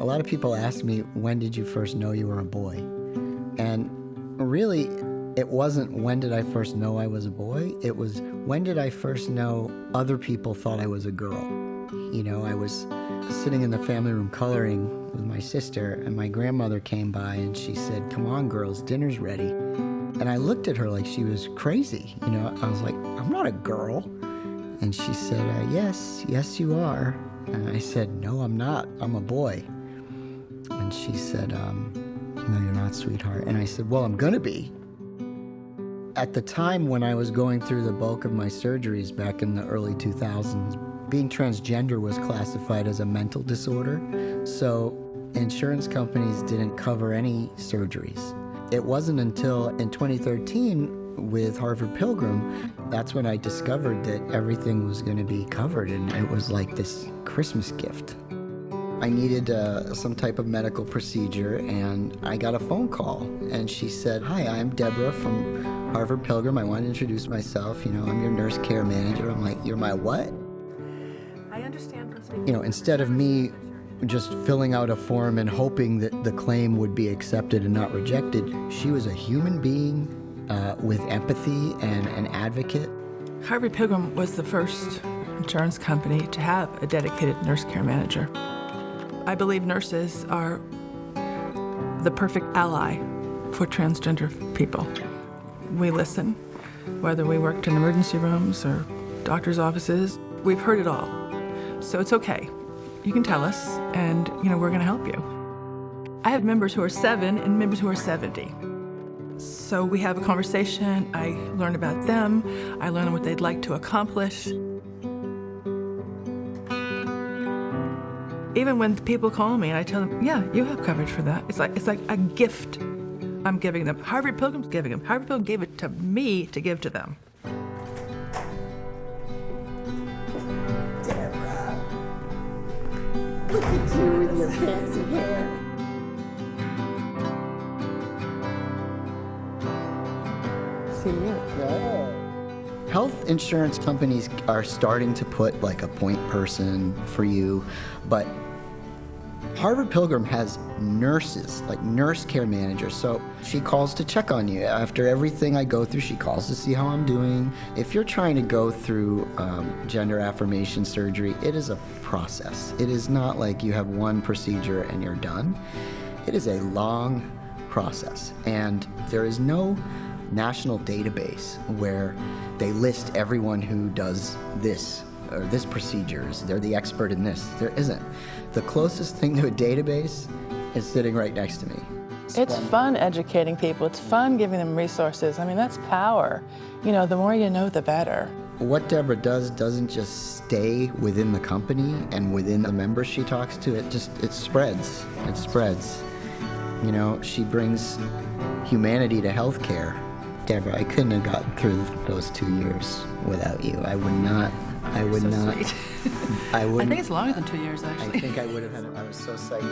A lot of people ask me, when did you first know you were a boy? And really, it wasn't when did I first know I was a boy, it was when did I first know other people thought I was a girl. You know, I was sitting in the family room coloring with my sister, and my grandmother came by and she said, "Come on, girls, dinner's ready." And I looked at her like she was crazy. You know, I was like, "I'm not a girl." And she said, yes, you are." And I said, "No, I'm not. I'm a boy." And she said, "No, you're not, sweetheart." And I said, "Well, I'm gonna be." At the time when I was going through the bulk of my surgeries back in the early 2000s, being transgender was classified as a mental disorder. So insurance companies didn't cover any surgeries. It wasn't until in 2013 with Harvard Pilgrim, that's when I discovered that everything was going to be covered, and it was like this Christmas gift. I needed some type of medical procedure, and I got a phone call, and she said, "Hi, I'm Deborah from Harvard Pilgrim. I want to introduce myself. You know, I'm your nurse care manager." I'm like, "You're my what?" I understand from speaking. You know, instead of me just filling out a form and hoping that the claim would be accepted and not rejected, she was a human being with empathy and an advocate. Harvard Pilgrim was the first insurance company to have a dedicated nurse care manager. I believe nurses are the perfect ally for transgender people. We listen, whether we worked in emergency rooms or doctor's offices. We've heard it all. So it's okay. You can tell us, and we're going to help you. I have members who are 7 and members who are 70. So we have a conversation. I learn about them. I learn what they'd like to accomplish. Even when people call me and I tell them, "Yeah, you have coverage for that." It's like a gift I'm giving them. Harvard Pilgrim's giving them. Harvard Pilgrim gave it to me to give to them. Deborah, look at you with your fancy hair. See you. Health insurance companies are starting to put like a point person for you, but Harvard Pilgrim has nurses, like nurse care managers. So she calls to check on you. After everything I go through, she calls to see how I'm doing. If you're trying to go through gender affirmation surgery, it is a process. It is not like you have one procedure and you're done. It is a long process, and there is no national database where they list everyone who does this or this procedures. They're the expert in this. There isn't. The closest thing to a database is sitting right next to me. It's fun educating people. It's fun giving them resources. I mean, that's power. The more you know, the better. What Deborah does doesn't just stay within the company and within the members she talks to. It spreads. It spreads. She brings humanity to healthcare. Deborah, I couldn't have gotten through those 2 years without you. I would not. I would not. Sweet. I think it's longer than 2 years, actually. I think I would have had. I was so psyched.